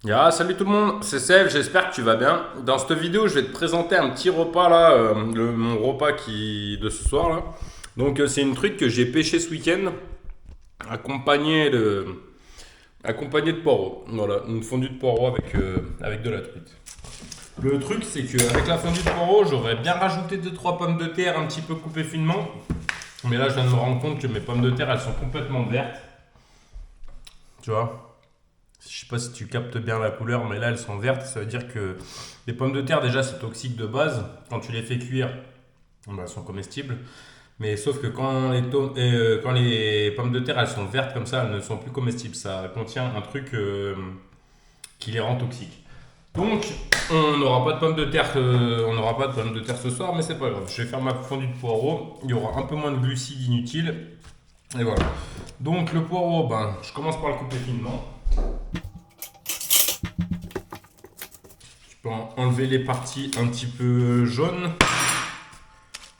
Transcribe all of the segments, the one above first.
Salut tout le monde, c'est Sev, j'espère que tu vas bien. Dans cette vidéo, je vais te présenter un petit repas là, mon repas de ce soir là. Donc c'est une truite que j'ai pêché ce week-end, accompagnée accompagnée de poireaux. Voilà, une fondue de poireaux avec de la truite. Le truc, c'est qu'avec la fondue de poireaux, j'aurais bien rajouté deux trois pommes de terre un petit peu coupées finement. Mais là, je viens de me rendre compte que mes pommes de terre, elles sont complètement vertes. Tu vois? Je sais pas si tu captes bien la couleur, mais là elles sont vertes. Ça veut dire que les pommes de terre, déjà, c'est toxique de base. Quand tu les fais cuire, elles sont comestibles. Mais sauf que quand les pommes de terre elles sont vertes comme ça, elles ne sont plus comestibles. Ça contient un truc qui les rend toxiques. Donc, on n'aura pas de pommes de terre, on n'aura pas de pommes de terre ce soir, mais c'est pas grave. Je vais faire ma fondue de poireaux. Il y aura un peu moins de glucides inutiles. Et voilà. Donc le poireau, je commence par le couper finement. Tu peux enlever les parties un petit peu jaunes.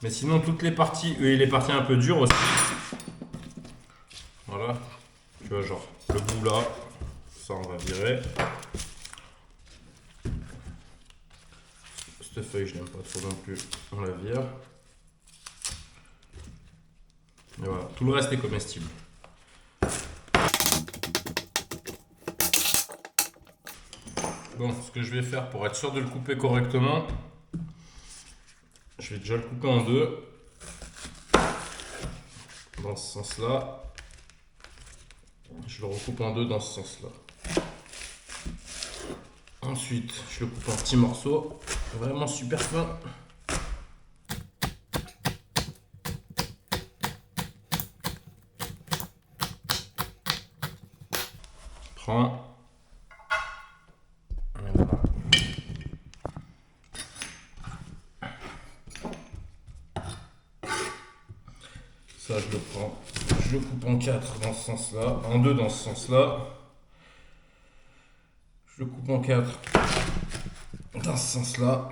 Mais sinon, toutes les parties, et les parties un peu dures aussi. Voilà. Tu vois, genre le bout là, ça on va virer. Cette feuille, je n'aime pas trop non plus, on la vire. Et voilà, tout le reste est comestible. Bon, ce que je vais faire pour être sûr de le couper correctement, je vais déjà le couper en deux. Dans ce sens-là. Je le recoupe en deux dans ce sens-là. Ensuite, je le coupe en petits morceaux, vraiment super fin. Prends. Et voilà. Ça, je le prends. Je le coupe en 4 dans ce sens-là, en 2 dans ce sens-là. Je le coupe en 4 dans ce sens-là.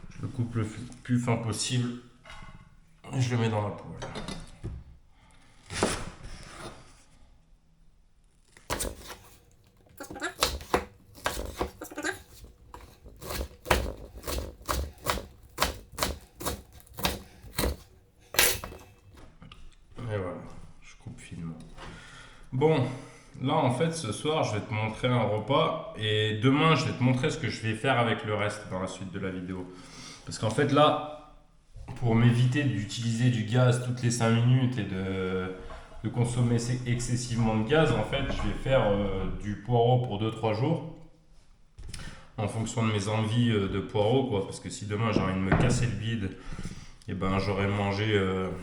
Je le coupe le plus fin possible. Et je le mets dans la poêle. Et voilà, je coupe finement. Bon, là en fait ce soir je vais te montrer un repas et demain je vais te montrer ce que je vais faire avec le reste dans la suite de la vidéo. Parce qu'en fait là, pour m'éviter d'utiliser du gaz toutes les 5 minutes et de consommer excessivement de gaz, en fait je vais faire du poireau pour 2 3 jours en fonction de mes envies de poireau quoi. Parce que si demain j'ai envie de me casser le bide, et ben j'aurais mangé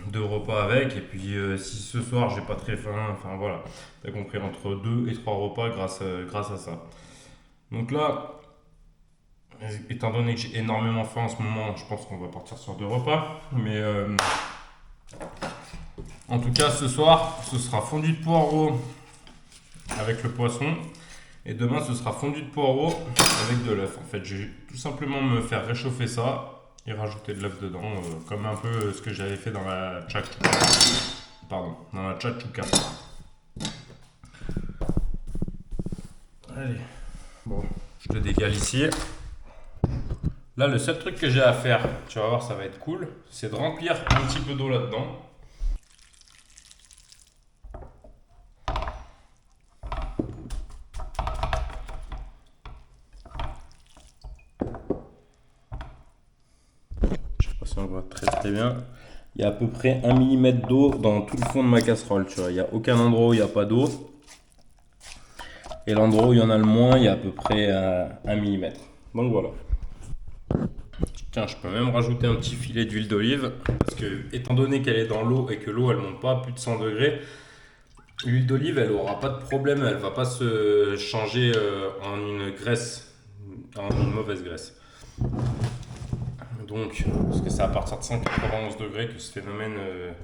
2 repas avec, et puis si ce soir j'ai pas très faim, enfin voilà, t'as compris, entre 2 et 3 repas grâce à ça. Donc là, étant donné que j'ai énormément faim en ce moment, je pense qu'on va partir sur 2 repas, mais en tout cas ce soir ce sera fondu de poireaux avec le poisson, et demain ce sera fondu de poireaux avec de l'œuf. En fait, je vais tout simplement me faire réchauffer ça et rajouter de l'œuf dedans, comme un peu ce que j'avais fait dans la tchatchouka. Pardon, dans la tchatchouka. Allez, bon, je te décale ici. Là, le seul truc que j'ai à faire, tu vas voir, ça va être cool, c'est de remplir un petit peu d'eau là-dedans. Je sais pas si on voit très très bien. Il y a à peu près 1 mm d'eau dans tout le fond de ma casserole, tu vois. Il n'y a aucun endroit où il n'y a pas d'eau. Et l'endroit où il y en a le moins, il y a à peu près 1 mm. Donc voilà. Tiens, je peux même rajouter un petit filet d'huile d'olive. Parce que, étant donné qu'elle est dans l'eau et que l'eau elle monte pas à plus de 100 degrés, l'huile d'olive elle aura pas de problème. Elle va pas se changer en une graisse, en une mauvaise graisse. Donc, parce que c'est à partir de 191 degrés que ce phénomène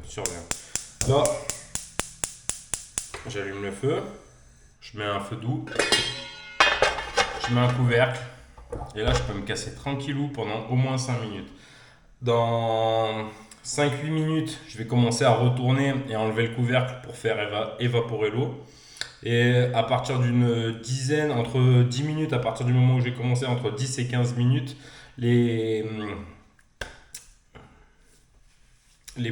survient. Là, j'allume le feu. Je mets un feu doux. Je mets un couvercle. Et là, je peux me casser tranquillou pendant au moins 5 minutes. Dans 5-8 minutes, je vais commencer à retourner et enlever le couvercle pour faire évaporer l'eau. Et à partir d'une dizaine, entre 10 minutes, à partir du moment où j'ai commencé, entre 10 et 15 minutes, les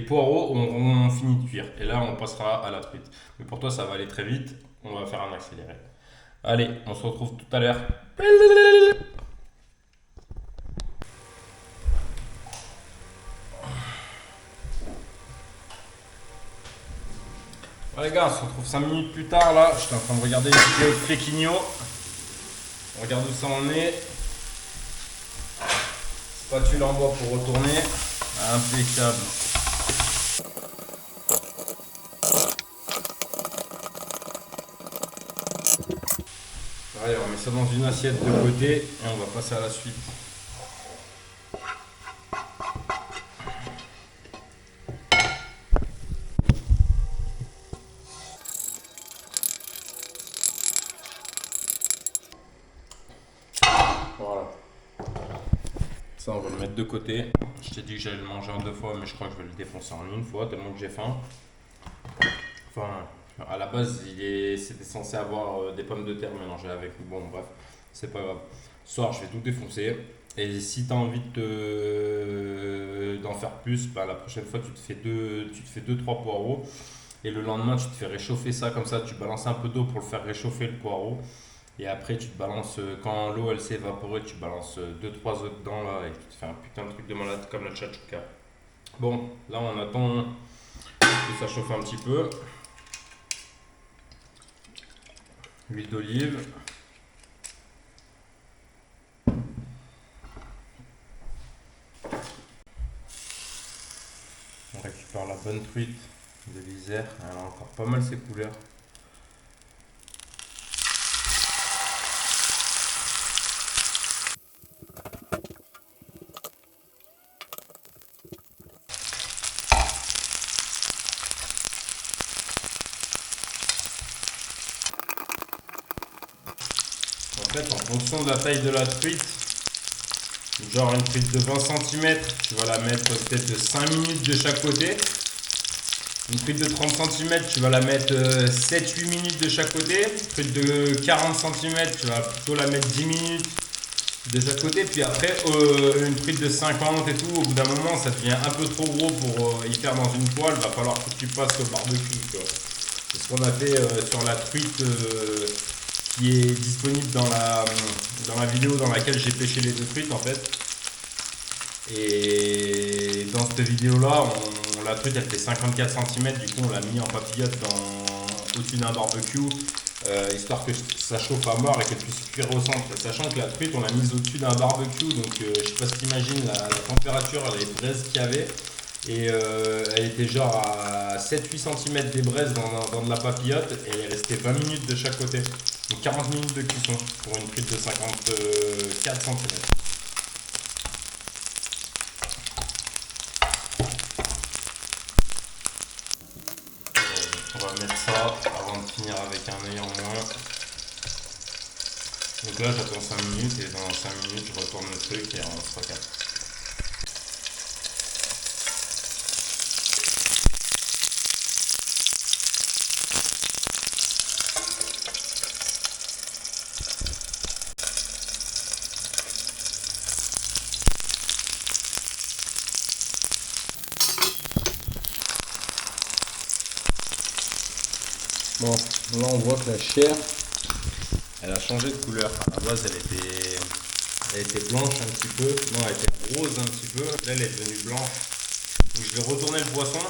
poireaux auront fini de cuire. Et là, on passera à la truite. Mais pour toi, ça va aller très vite. On va faire un accéléré. Allez, on se retrouve tout à l'heure. Bon, les gars, on se retrouve 5 minutes plus tard. Là, j'étais en train de regarder une vidéo de Flequigno. On regarde où ça en est. Spatule en bois pour retourner. Impeccable. Allez, on met ça dans une assiette de côté et on va passer à la suite. Voilà. Ça, on va le mettre de côté. Je t'ai dit que j'allais le manger en 2 fois, mais je crois que je vais le défoncer en une fois tellement que j'ai faim. Enfin, à la base, c'était censé avoir des pommes de terre mélangées avec. Bon, bref, c'est pas grave. Ce soir, je vais tout défoncer. Et si tu as envie d'en faire plus, bah, la prochaine fois, tu te fais 2-3 poireaux. Et le lendemain, tu te fais réchauffer ça comme ça. Tu balances un peu d'eau pour le faire réchauffer le poireau. Et après, tu te balances, quand l'eau elle s'est évaporée, tu balances 2-3 œufs dedans là. Et tu te fais un putain de truc de malade comme la tchatchouka. Bon, là, on attend que ça chauffe un petit peu. Huile d'olive. On récupère la bonne truite de l'Isère. Elle a encore pas mal ses couleurs. En fait, en fonction de la taille de la truite, genre une truite de 20 cm, tu vas la mettre peut-être de 5 minutes de chaque côté. Une truite de 30 cm, tu vas la mettre 7-8 minutes de chaque côté. Une truite de 40 cm, tu vas plutôt la mettre 10 minutes de chaque côté. Puis après, une truite de 50 et tout, au bout d'un moment, ça devient un peu trop gros pour y faire dans une poêle. Va falloir que tu passes au barbecue, tu vois. C'est ce qu'on a fait sur la truite qui est disponible dans la vidéo dans laquelle j'ai pêché les 2 truites en fait. Et dans cette vidéo là, la truite elle fait 54 cm, du coup on l'a mis en papillote au-dessus d'un barbecue, histoire que ça chauffe à mort et qu'elle puisse cuire au centre. Sachant que la truite on l'a mise au-dessus d'un barbecue, donc je sais pas si t'imagines la température, les braises qu'il y avait. Et elle était genre à 7-8 cm des braises dans de la papillote et elle restait 20 minutes de chaque côté. Donc 40 minutes de cuisson pour une truite de 54 cm. On va mettre ça avant de finir avec un œil en moins. Donc là j'attends 5 minutes et dans 5 minutes je retourne le truc et on se recapte. Bon, là on voit que la chair, elle a changé de couleur. À la base, elle était blanche un petit peu. Non, elle était rose un petit peu. Là, elle est devenue blanche. Donc, je vais retourner le poisson.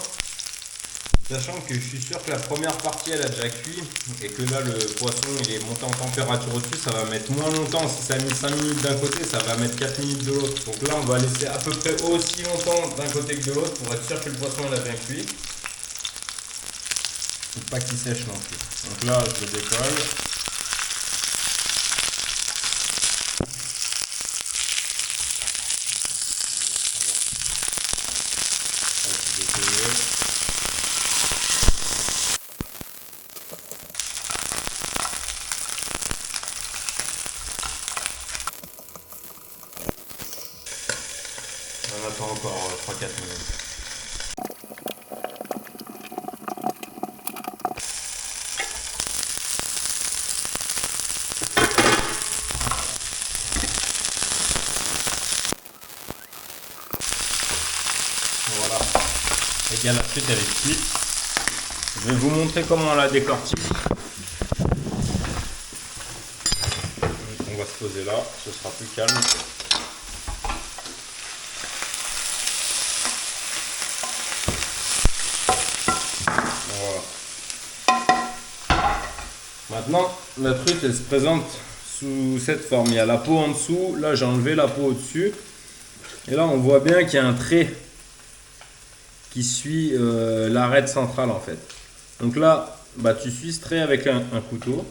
Sachant que je suis sûr que la première partie, elle a déjà cuit. Et que là, le poisson, il est monté en température au-dessus. Ça va mettre moins longtemps. Si ça a mis 5 minutes d'un côté, ça va mettre 4 minutes de l'autre. Donc là, on va laisser à peu près aussi longtemps d'un côté que de l'autre pour être sûr que le poisson, il a bien cuit. Faut pas qu'il sèche non plus. Donc là, je le décolle. On attend encore 3-4 minutes. Les gars, la truite elle est cuite. Je vais vous montrer comment on la décortique. On va se poser là, ce sera plus calme. Voilà. Maintenant, la truite elle se présente sous cette forme. Il y a la peau en dessous. Là, j'ai enlevé la peau au-dessus. Et là, on voit bien qu'il y a un trait qui suit l'arête centrale en fait. Donc là, bah, tu suis ce trait avec un couteau.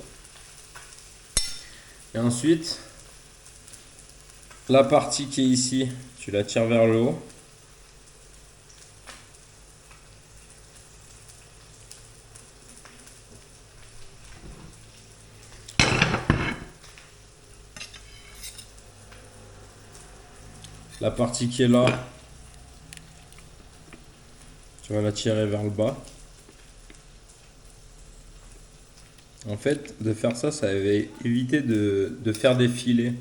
Et ensuite, la partie qui est ici, tu la tires vers le haut. La partie qui est là, tu vas la tirer vers le bas. En fait, de faire ça, ça va éviter de faire des filets.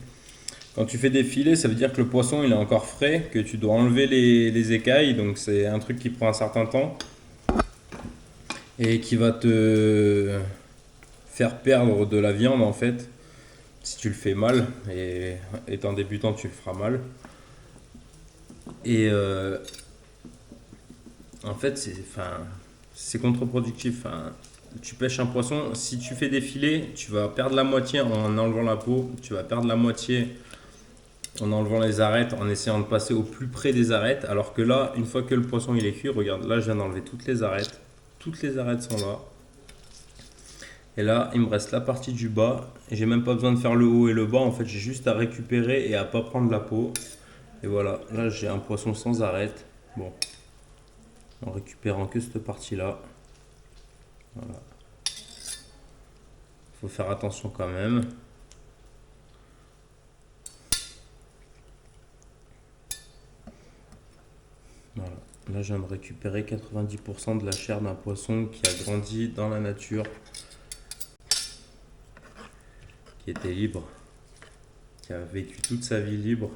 Quand tu fais des filets, ça veut dire que le poisson il est encore frais, que tu dois enlever les écailles. Donc c'est un truc qui prend un certain temps et qui va te faire perdre de la viande en fait si tu le fais mal. Et étant débutant, tu le feras mal. Et en fait, c'est contre-productif. Tu pêches un poisson, si tu fais des filets, tu vas perdre la moitié en enlevant la peau, tu vas perdre la moitié en enlevant les arêtes, en essayant de passer au plus près des arêtes. Alors que là, une fois que le poisson il est cuit, regarde, là je viens d'enlever toutes les arêtes. Toutes les arêtes sont là. Et là, il me reste la partie du bas. Et j'ai même pas besoin de faire le haut et le bas. En fait, j'ai juste à récupérer et à pas prendre la peau. Et voilà, là j'ai un poisson sans arête. Bon, en récupérant que cette partie-là. Voilà. Faut faire attention quand même. Voilà. Là, je viens de récupérer 90% de la chair d'un poisson qui a grandi dans la nature, qui était libre, qui a vécu toute sa vie libre.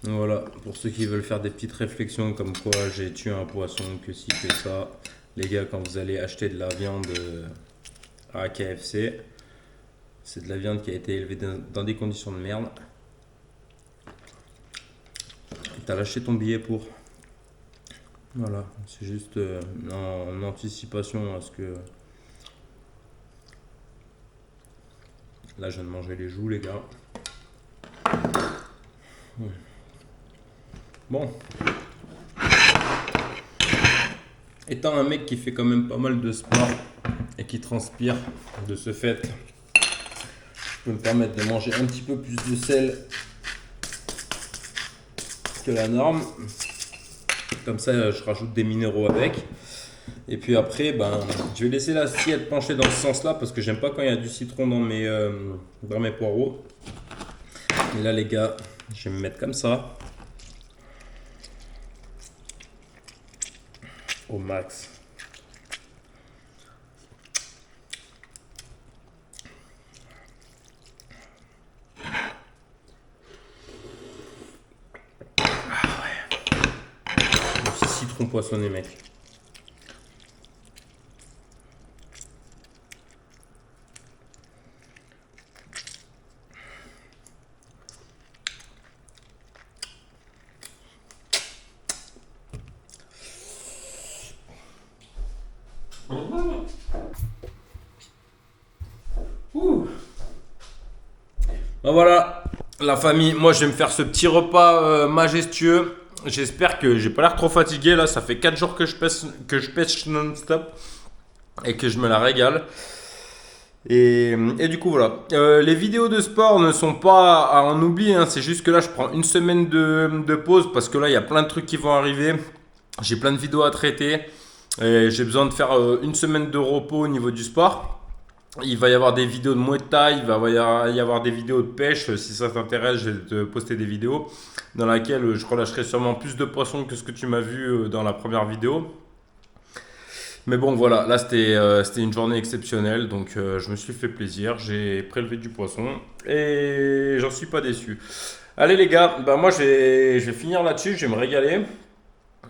Donc voilà, pour ceux qui veulent faire des petites réflexions comme quoi j'ai tué un poisson, que si, que ça. Les gars, quand vous allez acheter de la viande à KFC, c'est de la viande qui a été élevée dans des conditions de merde. T'as lâché ton billet pour. Voilà, c'est juste en anticipation à ce que... Là, je viens de manger les joues, les gars. Bon. Étant un mec qui fait quand même pas mal de sport et qui transpire de ce fait, je peux me permettre de manger un petit peu plus de sel que la norme. Comme ça, je rajoute des minéraux avec. Et puis après, je vais laisser l'assiette pencher dans ce sens-là parce que j'aime pas quand il y a du citron dans mes poireaux. Et là, les gars, je vais me mettre comme ça. Au max. Citron poissonné, mec. Ben voilà, la famille, moi je vais me faire ce petit repas majestueux. J'espère que j'ai pas l'air trop fatigué là, ça fait 4 jours que je pêche non-stop et que je me la régale. Et du coup voilà, les vidéos de sport ne sont pas à en oublier, hein. C'est juste que là je prends une semaine de pause parce que là il y a plein de trucs qui vont arriver. J'ai plein de vidéos à traiter et j'ai besoin de faire une semaine de repos au niveau du sport. Il va y avoir des vidéos de Muay Thai, il va y avoir des vidéos de pêche. Si ça t'intéresse, je vais te poster des vidéos dans lesquelles je relâcherai sûrement plus de poissons que ce que tu m'as vu dans la première vidéo. Mais bon, voilà, là c'était une journée exceptionnelle, donc je me suis fait plaisir. J'ai prélevé du poisson et j'en suis pas déçu. Allez les gars, moi je vais finir là-dessus, je vais me régaler.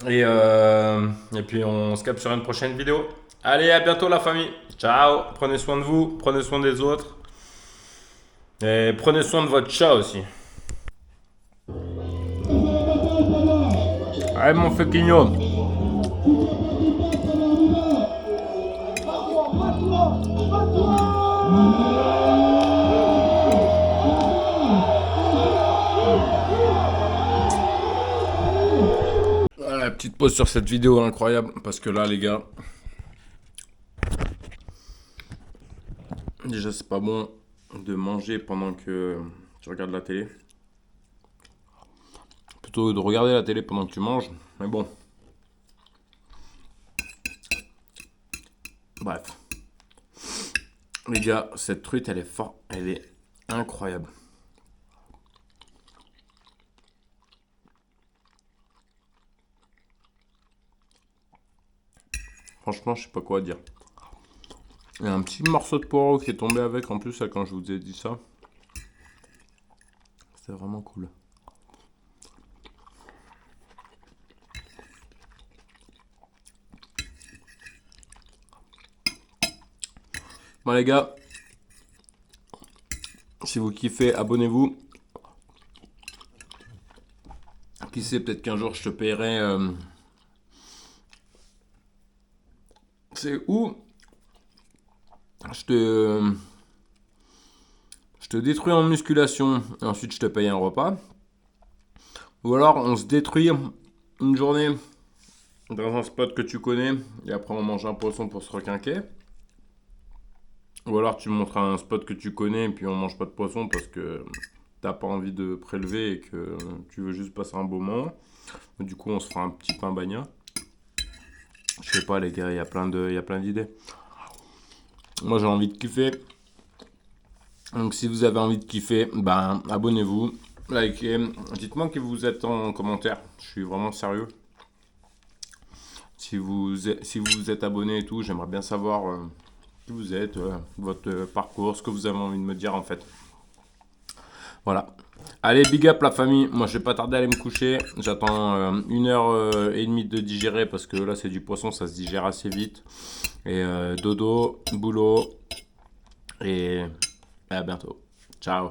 Et puis on se capte sur une prochaine vidéo. Allez, à bientôt la famille. Ciao. Prenez soin de vous, prenez soin des autres. Et prenez soin de votre chat aussi. Allez mon féquigno. Voilà, petite pause sur cette vidéo incroyable. Parce que là les gars, déjà c'est pas bon de manger pendant que tu regardes la télé. Plutôt de regarder la télé pendant que tu manges. Mais bon. Bref. Les gars, cette truite elle est forte. Elle est incroyable. Franchement, je sais pas quoi dire. Il y a un petit morceau de poireau qui est tombé avec en plus là, quand je vous ai dit ça. C'est vraiment cool. Bon les gars, si vous kiffez, abonnez-vous. Qui sait, peut-être qu'un jour je te paierai. C'est où je te détruis en musculation et ensuite je te paye un repas. Ou alors on se détruit une journée dans un spot que tu connais et après on mange un poisson pour se requinquer. Ou alors tu me montres un spot que tu connais et puis on mange pas de poisson parce que t'as pas envie de prélever et que tu veux juste passer un beau moment. Du coup on se fera un petit pain bagna. Je sais pas les gars, il y a plein d'idées. Moi j'ai envie de kiffer. Donc si vous avez envie de kiffer, ben abonnez-vous, likez, dites-moi qui vous êtes en commentaire. Je suis vraiment sérieux. Si vous êtes abonné et tout, j'aimerais bien savoir qui vous êtes, votre parcours, ce que vous avez envie de me dire en fait. Voilà. Allez, big up la famille. Moi, je vais pas tarder à aller me coucher. J'attends 1h30 de digérer parce que là, c'est du poisson, ça se digère assez vite. Et dodo, boulot. Et à bientôt. Ciao.